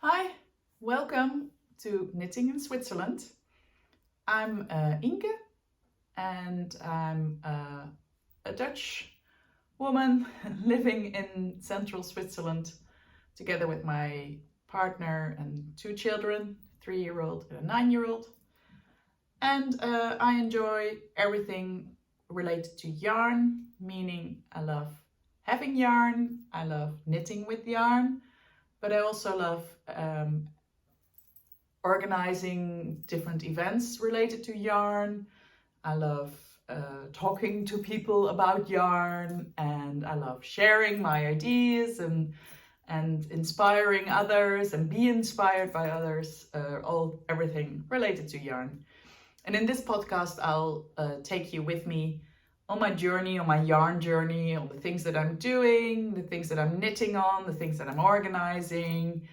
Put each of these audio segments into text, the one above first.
Hi, welcome to Knitting in Switzerland. I'm Inke and I'm a Dutch woman living in central Switzerland together with my partner and 2 children, a 3-year-old and a 9-year-old. And I enjoy everything related to yarn, meaning I love having yarn, I love knitting with yarn, but I also love organizing different events related to yarn. I love talking to people about yarn, and I love sharing my ideas and inspiring others and be inspired by others, everything related to yarn. And in this podcast, I'll take you with me on my journey, on my yarn journey, on the things that I'm doing, the things that I'm knitting on, the things that I'm organizing,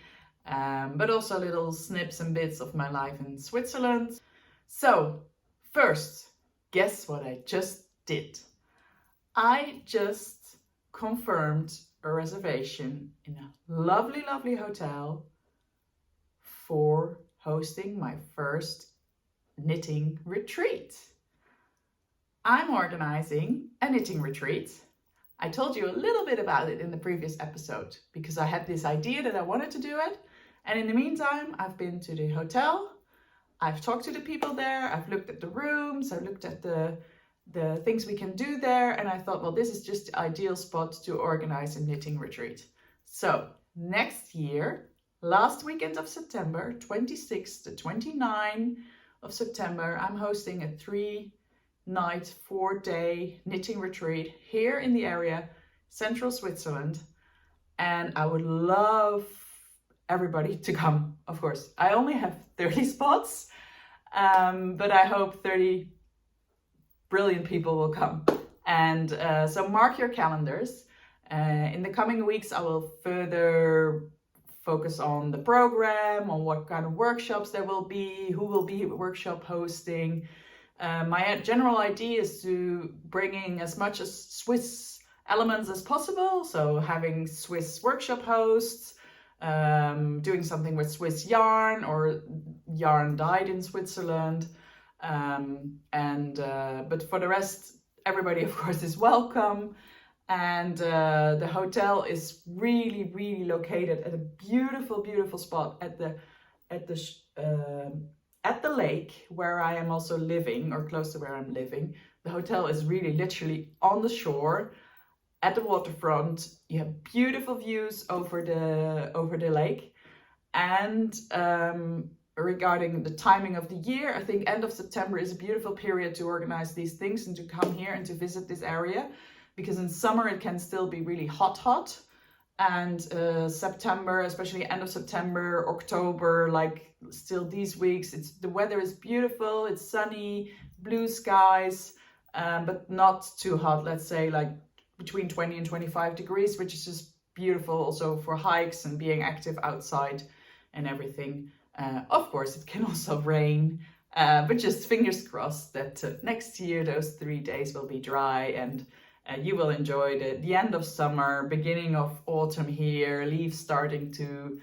but also little snips and bits of my life in Switzerland. So first, guess what I just did? I just confirmed a reservation in a lovely, lovely hotel for hosting my first knitting retreat. I'm organizing a knitting retreat. I told you a little bit about it in the previous episode because I had this idea that I wanted to do it. And in the meantime, I've been to the hotel, I've talked to the people there, I've looked at the rooms, I've looked at the things we can do there, and I thought, well, this is just the ideal spot to organize a knitting retreat. So next year, last weekend of September, 26th to 29th of September, I'm hosting a 3-night, 4-day knitting retreat here in the area, central Switzerland, and I would love everybody to come, of course. I only have 30 spots, but I hope 30 brilliant people will come. And so mark your calendars. In the coming weeks, I will further focus on the program, on what kind of workshops there will be, who will be workshop hosting. My general idea is to bringing as much as Swiss elements as possible. So having Swiss workshop hosts, doing something with Swiss yarn or yarn dyed in Switzerland. But for the rest, everybody of course is welcome. And the hotel is really, really located at a beautiful, beautiful spot at the lake where I am also living, or close to where I'm living. The hotel is really literally on the shore at the waterfront. You have beautiful views over the lake. And regarding the timing of the year, I think end of September is a beautiful period to organize these things and to come here and to visit this area, because in summer it can still be really hot. And September, especially end of September, October, like still these weeks, the weather is beautiful, it's sunny, blue skies, but not too hot. Let's say like between 20 and 25 degrees, which is just beautiful also for hikes and being active outside and everything. Of course, it can also rain, but just fingers crossed that next year those 3 days will be dry and you will enjoy the end of summer, beginning of autumn here, leaves starting to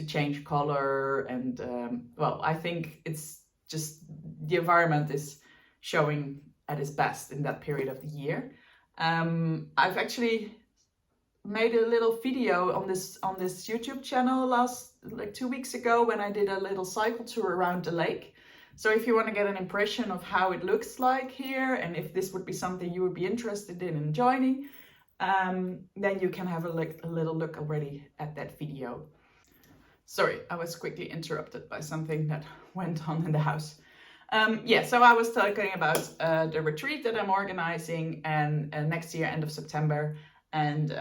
change color. And well, I think it's just the environment is showing at its best in that period of the year. I've actually made a little video on this YouTube channel like 2 weeks ago when I did a little cycle tour around the lake. So if you want to get an impression of how it looks like here and if this would be something you would be interested in joining, then you can have a little look already at that video. Sorry, I was quickly interrupted by something that went on in the house. Yeah, so I was talking about the retreat that I'm organizing and next year, end of September. And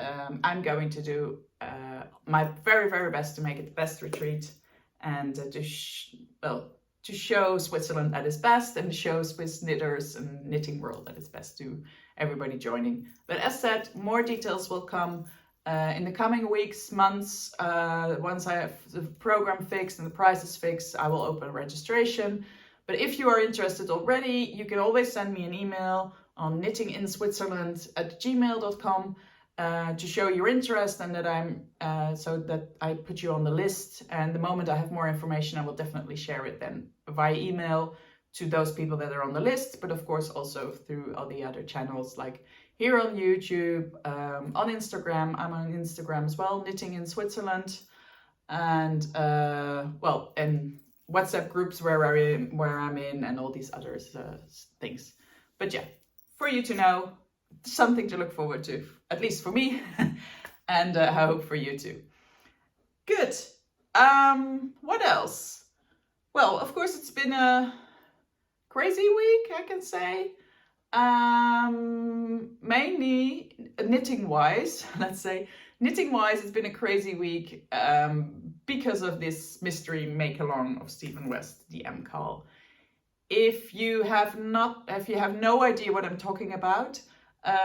I'm going to do my very, very best to make it the best retreat and to show Switzerland at its best and to show Swiss knitters and knitting world at its best to everybody joining. But as said, more details will come in the coming weeks, months. Once I have the program fixed and the prices fixed, I will open registration. But if you are interested already, you can always send me an email on knittinginswitzerland@gmail.com to show your interest and that so that I put you on the list. And the moment I have more information, I will definitely share it then via email to those people that are on the list, but of course also through all the other channels like here on YouTube, on Instagram. I'm on Instagram as well, Knitting in Switzerland, and and WhatsApp groups where I'm in, and all these other things. But yeah, for you to know, something to look forward to, at least for me, and I hope for you too. Good. What else? Well, of course, it's been a crazy week, I can say. Mainly knitting-wise, let's say. Knitting-wise, it's been a crazy week because of this mystery make-along of Stephen West, the Mkal. If you have no idea what I'm talking about,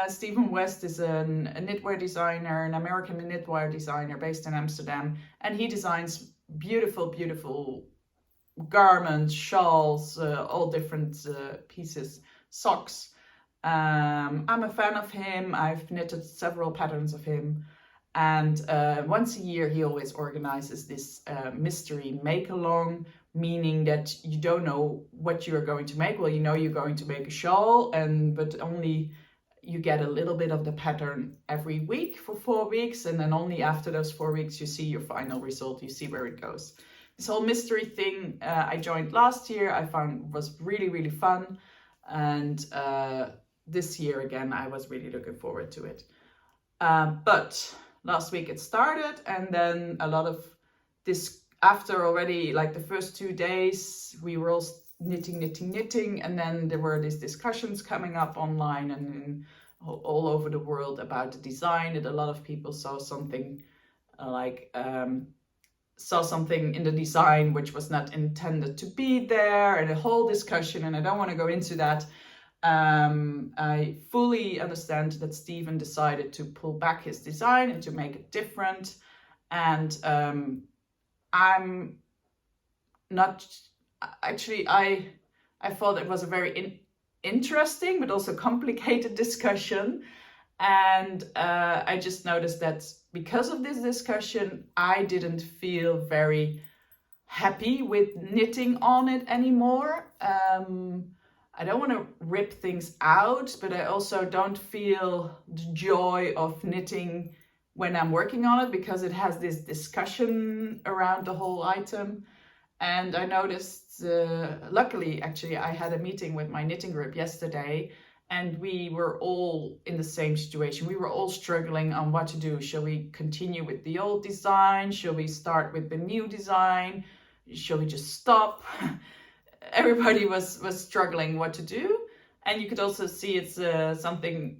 Stephen West is a knitwear designer, an American knitwear designer based in Amsterdam, and he designs beautiful, beautiful garments, shawls, all different pieces, socks. I'm a fan of him. I've knitted several patterns of him. And once a year, he always organizes this mystery make-along, meaning that you don't know what you are going to make. Well, you know you're going to make a shawl, but only you get a little bit of the pattern every week for 4 weeks. And then only after those 4 weeks, you see your final result. You see where it goes. This whole mystery thing I joined last year, I found was really, really fun. And this year, again, I was really looking forward to it. But last week it started, and then a lot of this, after already like the first 2 days, we were all knitting, and then there were these discussions coming up online and all over the world about the design, and a lot of people saw something saw something in the design which was not intended to be there, and a whole discussion, and I don't want to go into that. I fully understand that Stephen decided to pull back his design and to make it different, and I'm not actually, I thought it was a very interesting but also complicated discussion, and I just noticed that because of this discussion, I didn't feel very happy with knitting on it anymore. I don't want to rip things out, but I also don't feel the joy of knitting when I'm working on it, because it has this discussion around the whole item. And I noticed, luckily, actually, I had a meeting with my knitting group yesterday, and we were all in the same situation. We were all struggling on what to do. Shall we continue with the old design? Shall we start with the new design? Shall we just stop? Everybody was struggling what to do. And you could also see it's something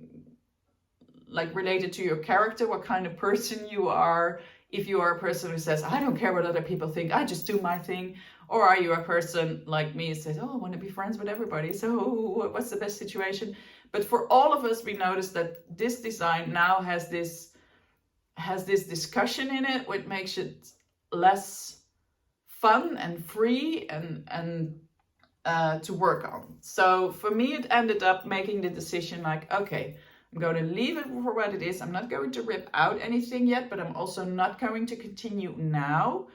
like related to your character, what kind of person you are. If you are a person who says, I don't care what other people think, I just do my thing. Or are you a person like me who says, oh, I want to be friends with everybody, so what's the best situation? But for all of us, we noticed that this design now has this discussion in it, which makes it less fun and free and to work on. So for me, it ended up making the decision like, okay, I'm going to leave it for what it is. I'm not going to rip out anything yet, but I'm also not going to continue now.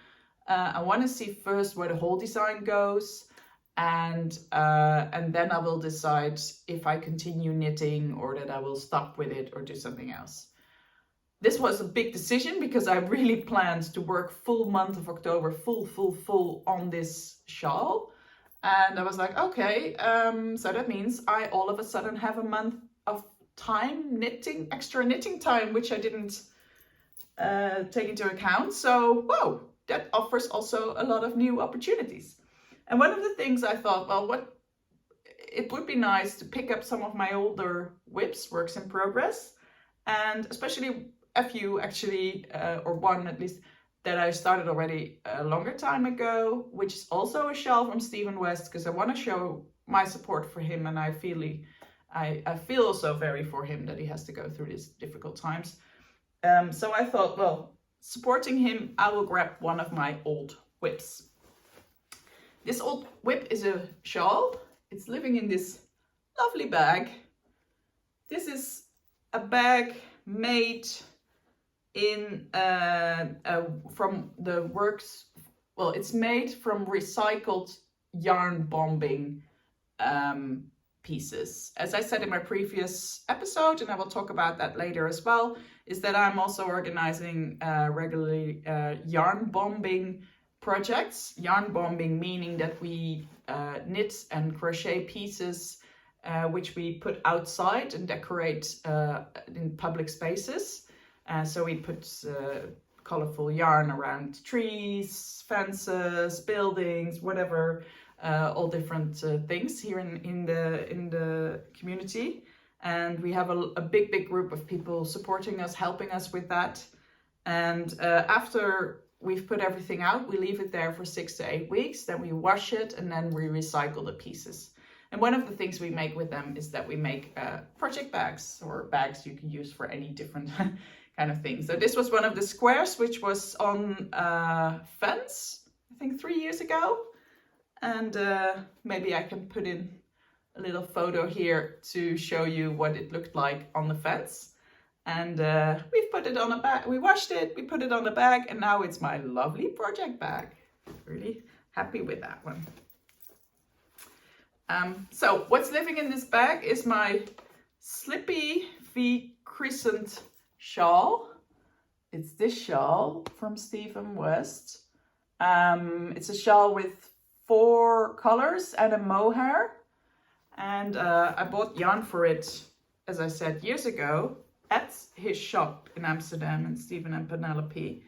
I want to see first where the whole design goes, and then I will decide if I continue knitting or that I will stop with it or do something else. This was a big decision because I really planned to work full month of October, full on this shawl. And I was like, okay, so that means I all of a sudden have a month of time knitting, extra knitting time, which I didn't take into account. So, whoa, that offers also a lot of new opportunities. And one of the things I thought, well, it would be nice to pick up some of my older WIPs, works in progress, and especially a few actually, or one at least, that I started already a longer time ago, which is also a shawl from Stephen West, because I want to show my support for him, and I feel also very for him that he has to go through these difficult times. So I thought, well, supporting him, I will grab one of my old WIPs. This old WIP is a shawl. It's living in this lovely bag. This is a bag made in from the works. Well, it's made from recycled yarn bombing pieces. As I said in my previous episode, and I will talk about that later as well, is that I'm also organizing regularly yarn bombing projects. Yarn bombing meaning that we knit and crochet pieces which we put outside and decorate in public spaces. So we put colorful yarn around trees, fences, buildings, whatever, all different things here in the community. And we have a big group of people supporting us, helping us with that. And after we've put everything out, we leave it there for 6 to 8 weeks, then we wash it, and then we recycle the pieces. And one of the things we make with them is that we make project bags, or bags you can use for any different kind of thing. So this was one of the squares, which was on fence, I think 3 years ago. And maybe I can put in a little photo here to show you what it looked like on the fence. And we've put it on a bag, we washed it, we put it on a bag, and now it's my lovely project bag. Really happy with that one. So what's living in this bag is my Slippy v Crescent shawl. It's this shawl from Stephen West. It's a shawl with 4 colors and a mohair. And I bought yarn for it, as I said, years ago at his shop in Amsterdam, and Stephen and Penelope.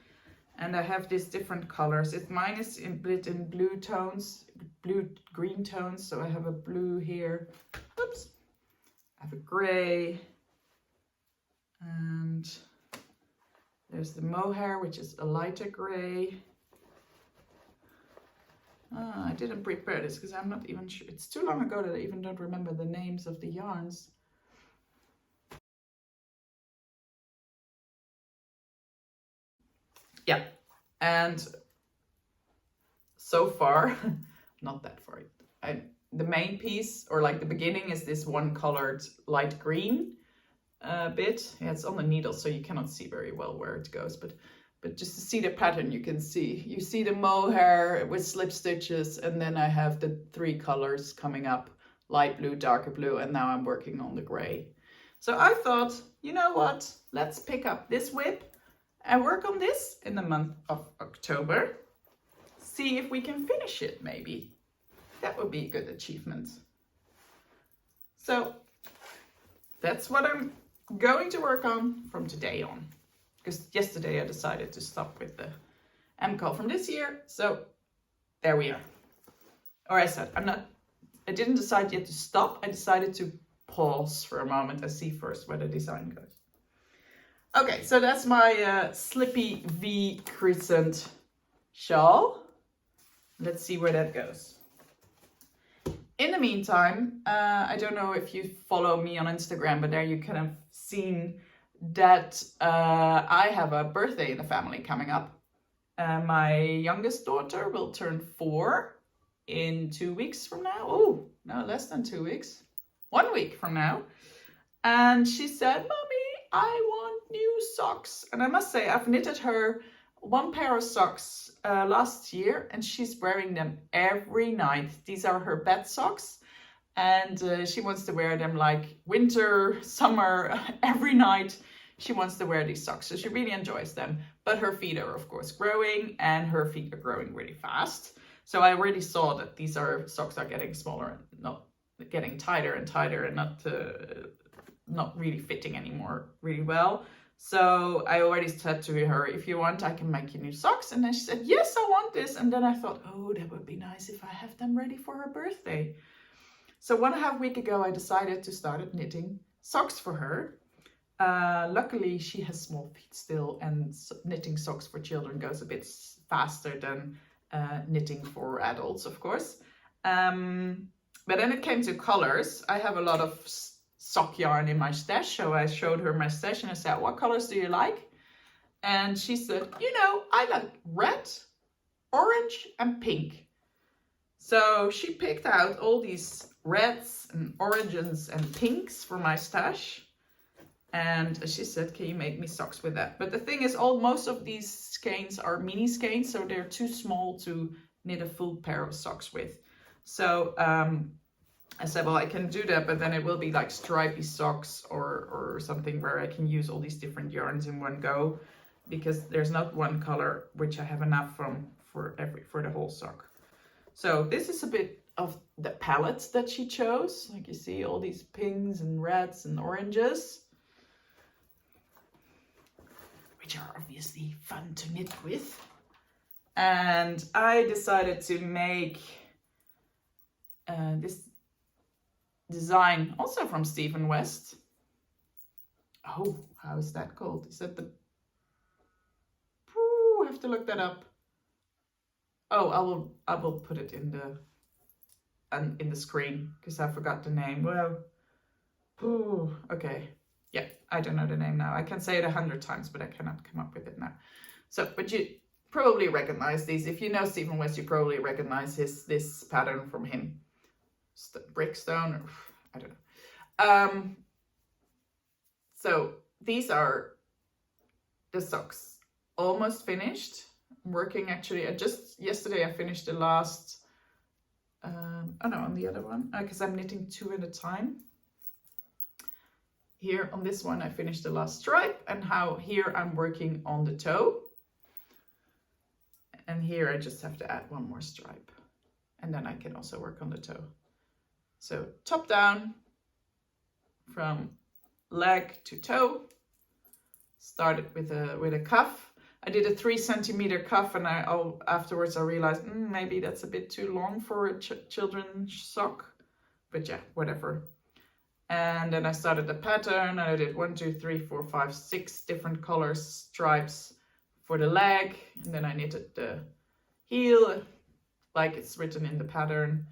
And I have these different colors. Mine is split in blue tones, blue-green tones. So I have a blue here. Oops. I have a gray. And there's the mohair, which is a lighter gray. I didn't prepare this because I'm not even sure. It's too long ago that I even don't remember the names of the yarns. Yeah, and so far, not that far. The main piece, or like the beginning, is this one colored light green bit. Yeah, it's on the needle, so you cannot see very well where it goes, but just to see the pattern, you can see. You see the mohair with slip stitches, and then I have the 3 colors coming up, light blue, darker blue, and now I'm working on the gray. So I thought, you know what? Let's pick up this WIP and work on this in the month of October. See if we can finish it, maybe. That would be a good achievement. So that's what I'm going to work on from today on. Because yesterday I decided to stop with the Mkal from this year. So there we are. Or I said, I didn't decide yet to stop. I decided to pause for a moment and see first where the design goes. Okay, so that's my Slippy v Crescent shawl. Let's see where that goes. In the meantime, I don't know if you follow me on Instagram, but there you can have seen that I have a birthday in the family coming up. My youngest daughter will turn 4 in 2 weeks from now. Oh, no, less than 2 weeks. 1 week from now. And she said, Mommy, I want new socks. And I must say, I've knitted her 1 pair of socks last year, and she's wearing them every night. These are her bed socks, and she wants to wear them like winter, summer, every night. She wants to wear these socks, so she really enjoys them. But her feet are, of course, growing, and her feet are growing really fast. So I already saw that these socks are getting smaller, and not getting tighter and tighter, and not not really fitting anymore really well. So I already said to her, if you want, I can make you new socks. And then she said, yes, I want this. And then I thought, oh, that would be nice if I have them ready for her birthday. So 1.5 weeks ago, I decided to start knitting socks for her. Luckily, she has small feet still, and knitting socks for children goes a bit faster than knitting for adults, of course. But then it came to colors. I have a lot of sock yarn in my stash, so I showed her my stash and I said, what colors do you like? And she said, you know, I like red, orange and pink. So she picked out all these reds and oranges and pinks for my stash. And she said, can you make me socks with that? But the thing is, most of these skeins are mini skeins, so they're too small to knit a full pair of socks with. So I said, well, I can do that, but then it will be like stripy socks or something where I can use all these different yarns in one go, because there's not one color which I have enough from for the whole sock. So this is a bit of the palettes that she chose. Like you see all these pinks and reds and oranges, which are obviously fun to knit with. And I decided to make this design also from Stephen West. Oh, how is that called? Is that the... Ooh, I have to look that up. Oh, I will put it in the screen because I forgot the name. Well, ooh, okay. Yeah, I don't know the name now. I can say it 100 times, but I cannot come up with it now. So, but you probably recognize these. If you know Stephen West, you probably recognize this pattern from him. Brickstone, or I don't know. So these are the socks, almost finished. I'm working actually. Yesterday I finished the last. Oh no, on the other one, because I'm knitting 2 at a time. Here on this one I finished the last stripe, and here I'm working on the toe. And here I just have to add 1 more stripe, and then I can also work on the toe. So top down from leg to toe. Started with a cuff. I did a 3 centimeter cuff, and afterwards I realized maybe that's a bit too long for a children's sock, but yeah, whatever. And then I started the pattern. I did 1, 2, 3, 4, 5, 6 different colors, stripes for the leg, and then I knitted the heel like it's written in the pattern.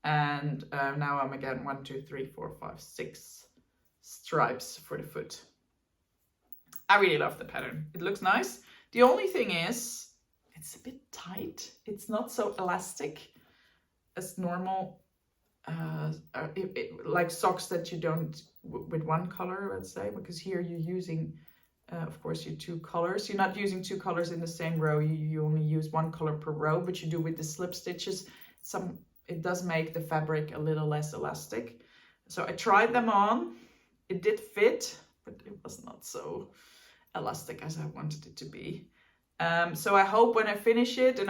And now I'm again 1, 2, 3, 4, 5, 6 stripes for the foot. I really love the pattern. It looks nice. The only thing is, it's a bit tight. It's not so elastic as normal, like socks that you don't with one color, let's say, because here you're using, of course, your 2 colors. You're not using 2 colors in the same row. You only use 1 color per row, but you do with the slip stitches. It does make the fabric a little less elastic. So I tried them on. It did fit, but it was not so elastic as I wanted it to be. So I hope when I finish it and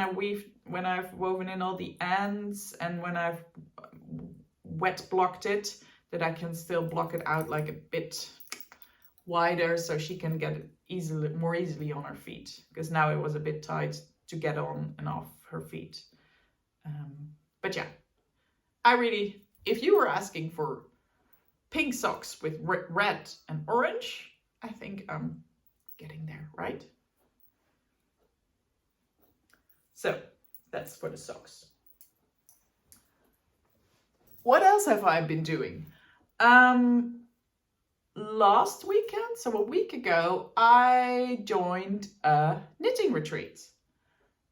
when I've woven in all the ends and when I've wet blocked it, that I can still block it out like a bit wider so she can get it more easily on her feet, because now it was a bit tight to get on and off her feet. But yeah, if you were asking for pink socks with red and orange, I think I'm getting there, right? So that's for the socks. What else have I been doing? Last weekend, so a week ago, I joined a knitting retreat.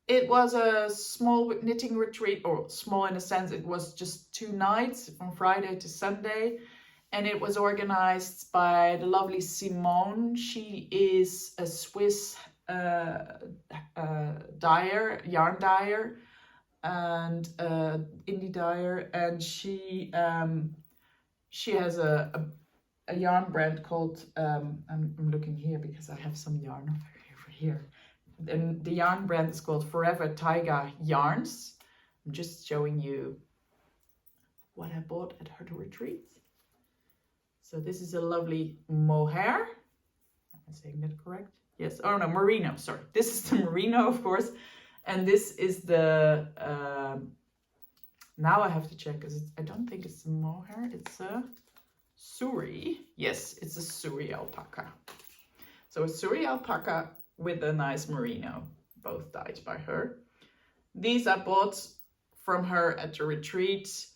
It was a small knitting retreat, or small in a sense, it was just 2 nights from Friday to Sunday. And it was organized by the lovely Simone. She is a Swiss yarn dyer and indie dyer. And she has a yarn brand called, I'm looking here because I have some yarn over here. And the yarn brand is called Forever Taiga Yarns. I'm just showing you what I bought at her retreat. So this is a lovely mohair. Am I saying that correct? Yes. Oh no, merino. Sorry. This is the merino, of course, and this is the. Now I have to check because I don't think it's a mohair. It's a suri. Yes, it's a suri alpaca. So a suri alpaca with a nice merino, both dyed by her. These I bought from her at the retreat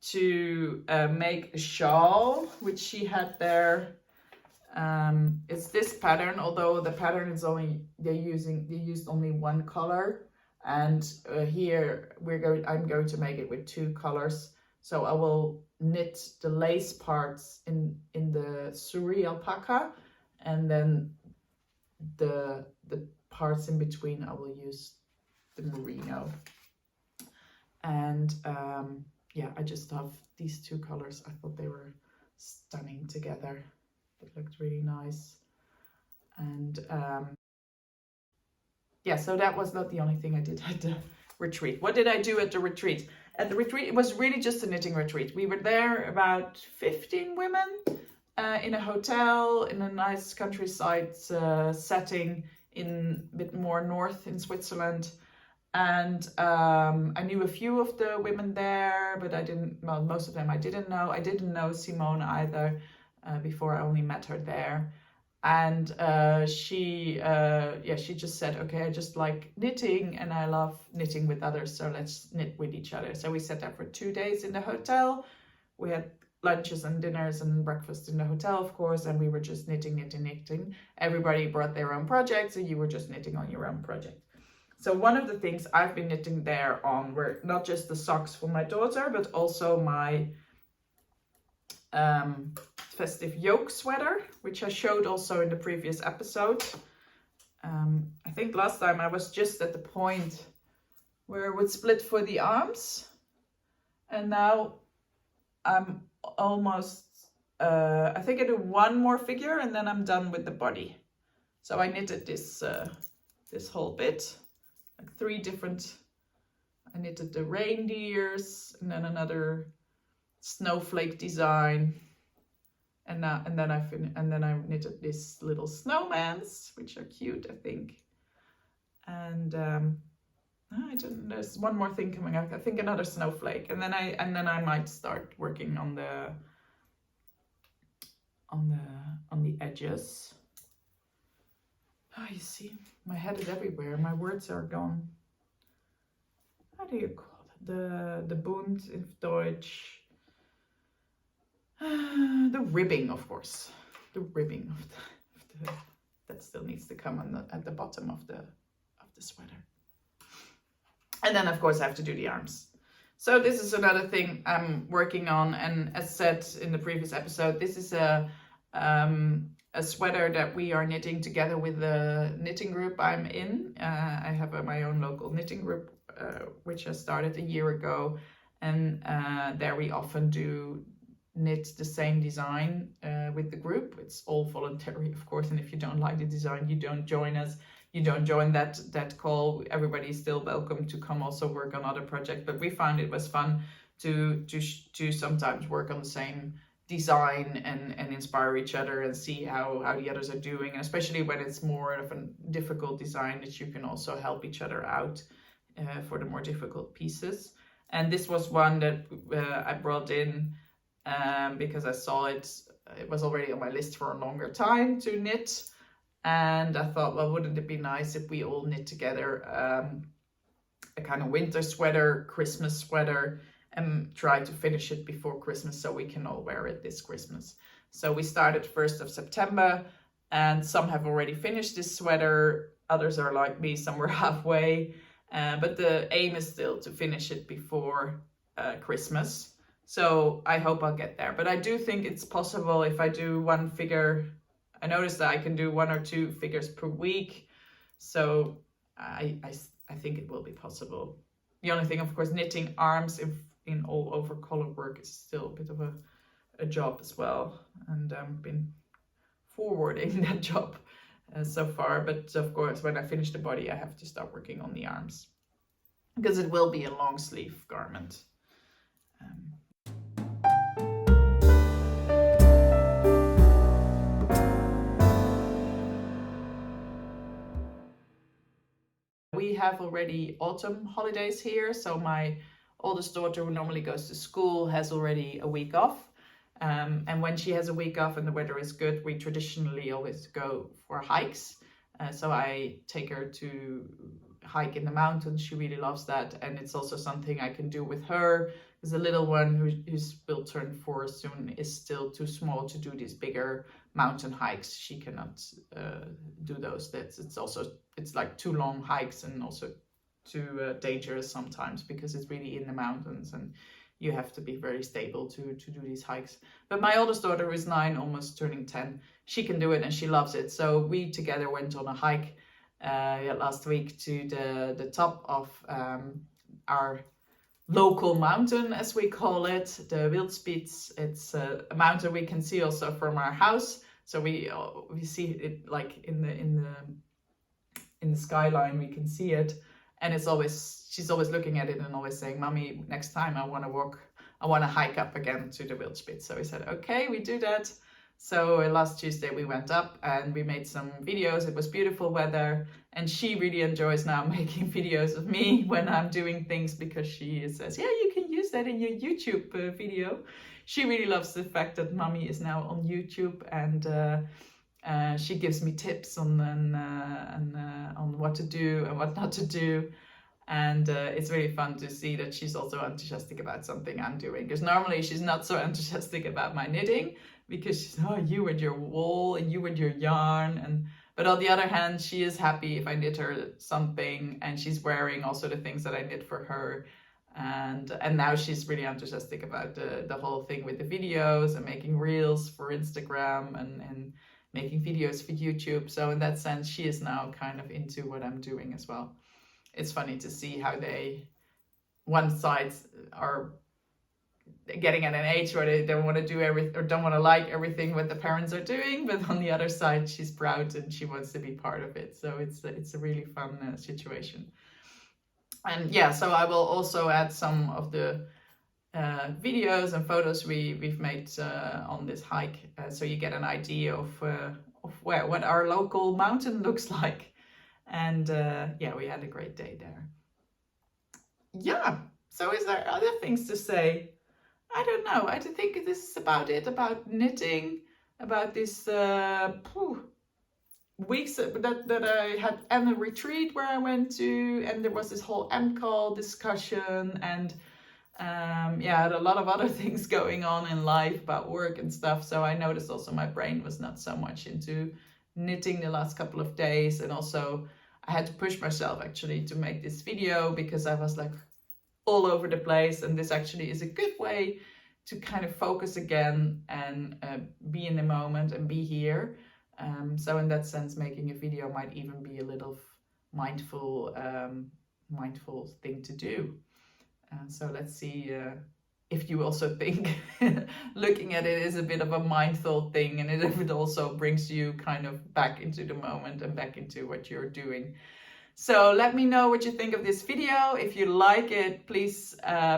to make a shawl, which she had there. It's this pattern, although the pattern is only they used only one color, and here I'm going to make it with 2 colors. So I will knit the lace parts in the suri alpaca, and then the parts in between I will use the merino. And yeah, I just love these 2 colors. I thought they were stunning together. It looked really nice. And yeah, so that was not the only thing I did at the retreat. What did I do at the retreat? At the retreat, it was really just a knitting retreat. We were there about 15 women in a hotel in a nice countryside setting in a bit more north in Switzerland. And I knew a few of the women there, but well, most of them I didn't know. I didn't know Simone either before. I only met her there. And she just said, okay, I just like knitting and I love knitting with others, so let's knit with each other. So we sat there for 2 days in the hotel. We had lunches and dinners and breakfast in the hotel, of course, and we were just knitting. Everybody brought their own project, so you were just knitting on your own project. So one of the things I've been knitting there on were not just the socks for my daughter, but also my Festive Yoke sweater, which I showed also in the previous episode. I think last time I was just at the point where it would split for the arms, and now I'm almost, I think I do 1 more figure and then I'm done with the body. So I knitted this whole bit. 3 different, I knitted the reindeers and then another snowflake design, and then I knitted these little snowmans, which are cute, I think. And I don't. There's 1 more thing coming up. I think another snowflake, and then I might start working on the edges. Oh, you see, my head is everywhere. My words are gone. How do you call it? The Bund in Deutsch. The ribbing, of course. The ribbing of the that still needs to come at the bottom of the sweater. And then, of course, I have to do the arms. So this is another thing I'm working on. And as said in the previous episode, this is a sweater that we are knitting together with the knitting group I'm in. I have my own local knitting group, which I started a year ago. And there we often do knit the same design with the group. It's all voluntary, of course. And if you don't like the design, you don't join us. You don't join that call. Everybody is still welcome to come also work on other projects. But we found it was fun to sometimes work on the same design and inspire each other and see how the others are doing. And especially when it's more of a difficult design, that you can also help each other out for the more difficult pieces. And this was one that I brought in because I saw it was already on my list for a longer time to knit. And I thought, well, wouldn't it be nice if we all knit together a kind of winter sweater, Christmas sweater, and try to finish it before Christmas so we can all wear it this Christmas. So we started 1st of September, and some have already finished this sweater. Others are like me, some were halfway. But the aim is still to finish it before Christmas. So I hope I'll get there. But I do think it's possible if I do 1 figure. I noticed that I can do 1 or 2 figures per week. So I think it will be possible. The only thing, of course, knitting arms in all over color work is still a bit of a job as well. And I've been forwarding that job so far. But of course, when I finish the body, I have to start working on the arms, because it will be a long sleeve garment. have already autumn holidays here. So my oldest daughter, who normally goes to school, has already a week off. And when she has a week off and the weather is good, we traditionally always go for hikes. So I take her to hike in the mountains. She really loves that. And it's also something I can do with her, because the little one who will turn 4 soon is still too small to do these bigger mountain hikes. She cannot do those. It's like too long hikes, and also too dangerous sometimes, because it's really in the mountains and you have to be very stable to do these hikes. But my oldest daughter, who is 9, almost turning 10, she can do it and she loves it. So we together went on a hike last week to the top of our local mountain, as we call it, the Wildspits. It's a mountain we can see also from our house. So we see it like in the skyline, we can see it. And she's always looking at it and always saying, "Mommy, next time I want to hike up again to the Wildspits." So we said, okay, we do that. So last Tuesday we went up and we made some videos. It was beautiful weather, and she really enjoys now making videos of me when I'm doing things, because she says, yeah, you can use that in your YouTube video. She really loves the fact that Mommy is now on YouTube, and she gives me tips on what to do and what not to do. And it's really fun to see that she's also enthusiastic about something I'm doing, because normally she's not so enthusiastic about my knitting, because she's, oh, you and your wool and you and your yarn. But on the other hand, she is happy if I knit her something, and she's wearing also the things that I knit for her. And now she's really enthusiastic about the whole thing with the videos and making reels for Instagram and making videos for YouTube. So in that sense, she is now kind of into what I'm doing as well. It's funny to see how one side are getting at an age where they don't want to do everything, or don't want to like everything what the parents are doing, but on the other side, she's proud and she wants to be part of it. So it's a really fun situation. And yeah, so I will also add some of the videos and photos we've made on this hike, so you get an idea of what our local mountain looks like. And yeah, we had a great day there. Yeah, so is there other things to say? I don't know. I think this is about it, about knitting, about this weeks that I had, and a retreat where I went to, and there was this whole Mkal discussion, and yeah, I had a lot of other things going on in life about work and stuff. So I noticed also my brain was not so much into knitting the last couple of days, and also I had to push myself actually to make this video, because I was like all over the place, and this actually is a good way to kind of focus again and be in the moment and be here. So in that sense, making a video might even be a little mindful thing to do. So let's see if you also think looking at it is a bit of a mindful thing, and if it also brings you kind of back into the moment and back into what you're doing. So let me know what you think of this video. If you like it, please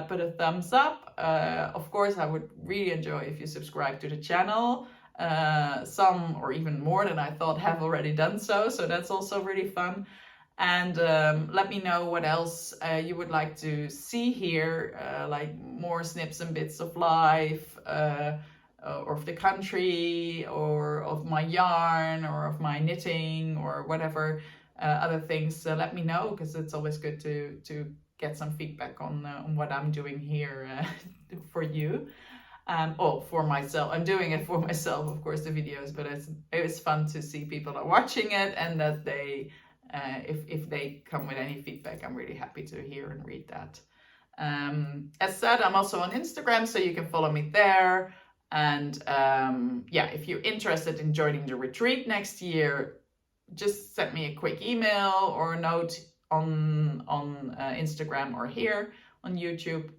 put a thumbs up. Of course, I would really enjoy if you subscribe to the channel. Some, or even more than I thought, have already done so. So that's also really fun. And let me know what else you would like to see here, like more snips and bits of life, or of the country, or of my yarn, or of my knitting, or whatever other things. Let me know, because it's always good to get some feedback on what I'm doing here for you. Or for myself. I'm doing it for myself, of course, the videos, but it's fun to see people are watching it, and that they if they come with any feedback, I'm really happy to hear and read that. As said, I'm also on Instagram, so you can follow me there. And yeah, if you're interested in joining the retreat next year, just send me a quick email or a note on Instagram or here on YouTube.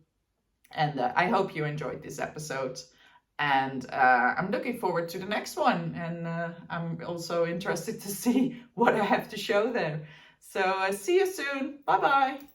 And I hope you enjoyed this episode. And I'm looking forward to the next one. And I'm also interested to see what I have to show there. So see you soon. Bye-bye.